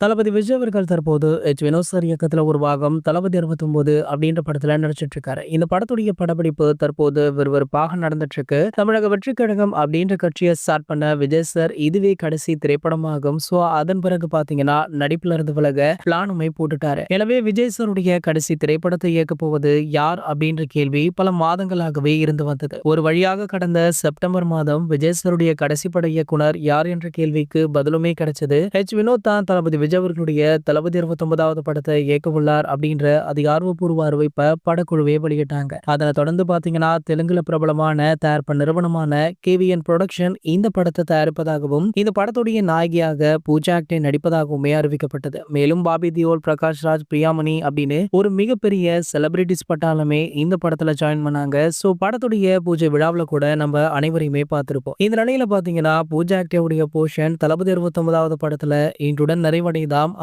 தளபதி விஜய் அவர்கள் தற்போது வினோத் சார் இயக்கத்துல உருவாகும் தளபதி 69 அப்படின்ற படத்துல நடிச்சிட்டு இருக்காரு. இந்த படத்துடைய படப்பிடிப்பு தற்போது விறுவிறுப்பாக நடந்துட்டு இருக்கு. தமிழக வெற்றிக் கழகம் அப்படின்ற கட்சியை ஸ்டார்ட் பண்ண விஜய் சார் இதுவே கடைசி திரைப்படமாகும். சோ அதன் பிறகு பாத்தீங்கன்னா நடிப்புல இருந்து விலக பிளானுமே போட்டுட்டாரு. எனவே விஜய் சாருடைய கடைசி திரைப்படத்தை இயக்க போவது யார் அப்படின்ற கேள்வி பல மாதங்களாகவே இருந்து வந்தது. ஒரு வழியாக கடந்த செப்டம்பர் மாதம் விஜய் சாருடைய கடைசி பட இயக்குனர் யார் என்ற கேள்விக்கு பதிலுமே கிடைச்சது. வினோத் தான் தளபதி விஜய் அவர்களுடைய தளபதி 29வது படத்தை இயக்க உள்ளார் அப்படின்ற அதிகாரப்பூர்வ அறிவிப்பை படக்குழுவே வெளியிட்டாங்க. அதனை தொடர்ந்து பாத்தீங்கன்னா தெலுங்குல பிரபலமான தயாரிப்பு நிறுவனமான KVN புரொடக்ஷன் இந்த படத்தை தயாரிப்பதாகவும் இந்த படத்துடைய நாயகியாக பூஜா ஆக்டே நடிப்பதாகவுமே அறிவிக்கப்பட்டது. மேலும் பாபி தியோல், பிரகாஷ் ராஜ், பிரியாமணி அப்படின்னு ஒரு மிகப்பெரிய செலிபிரிட்டிஸ் பட்டாலுமே இந்த படத்துல ஜாயின் பண்ணாங்க. சோ படத்துடைய பூஜை விழாவில் கூட நம்ம அனைவரையுமே பார்த்திருப்போம். இந்த நிலையில பாத்தீங்கன்னா பூஜா ஆக்டேவுடைய போர்ஷன் தளபதி 29வது படத்துல இன்றுடன் நிறைவடைந்தாம்.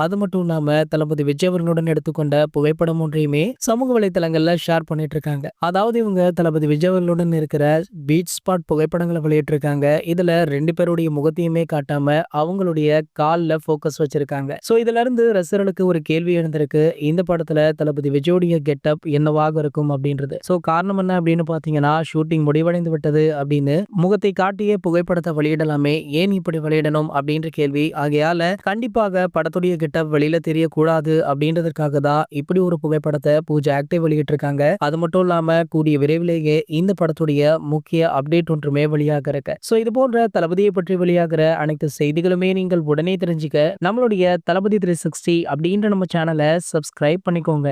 அது மட்டும் இல்லாம தளபதி விஜய் அவர்களுடன் எடுத்துக்கொண்ட புகைப்படம் ஒன்றையுமே சமூக வலைதளங்கள்ல ஷேர் பண்ணிட்டு இருக்காங்க. அதாவது இவங்க தளபதி விஜய் அவர்களுடன் இருக்கிற பீச் ஸ்பாட் புகைப்படங்களை வெளியிட்டு இருக்காங்க. இதுல 2 பேருடைய முகத்தையுமே காட்டாம அவங்களுடைய கால்ல போக்கஸ் வச்சிருக்காங்க. சோ இதுல இருந்து ரசிகர்களுக்கு ஒரு கேள்வி எழுந்திருக்கு. இந்த படத்துல தளபதி விஜயோடைய கெட்டப் என்னவாக இருக்கும் அப்படின்றது. சோ காரணம் என்ன அப்படின்னு பாத்தீங்கன்னா ஷூட்டிங் முடிவடைந்து விட்டது அப்படின்னு முகத்தை காட்டியே புகைப்படத்தை வெளியிடலாமே, ஏன் இப்படி வெளியிடணும் அப்படின்ற கேள்வி. ஆகையால கண்டிப்பாக படத்துடைய கெட்டப் வெளியில தெரியக்கூடாது அப்படின்றதுக்காக தான் இப்படி ஒரு புகைப்படத்தை பூஜா ஆக்டே வெளியிட்டு இருக்காங்க. அது மட்டும் இல்லாம கூடிய விரைவிலேயே இந்த படத்துடைய முக்கிய அப்டேட் ஒன்றுமே வெளியாக இருக்கு. சோ இது போன்ற தளபதியை பற்றி வெளியாகிற அனைத்து செய்திகளுமே நீங்கள் உடனே தெரிஞ்சுக்க நம்மளுடைய தளபதி 360 அப்படின்ற நம்ம சேனலை சப்ஸ்கிரைப் பண்ணிக்கோங்க.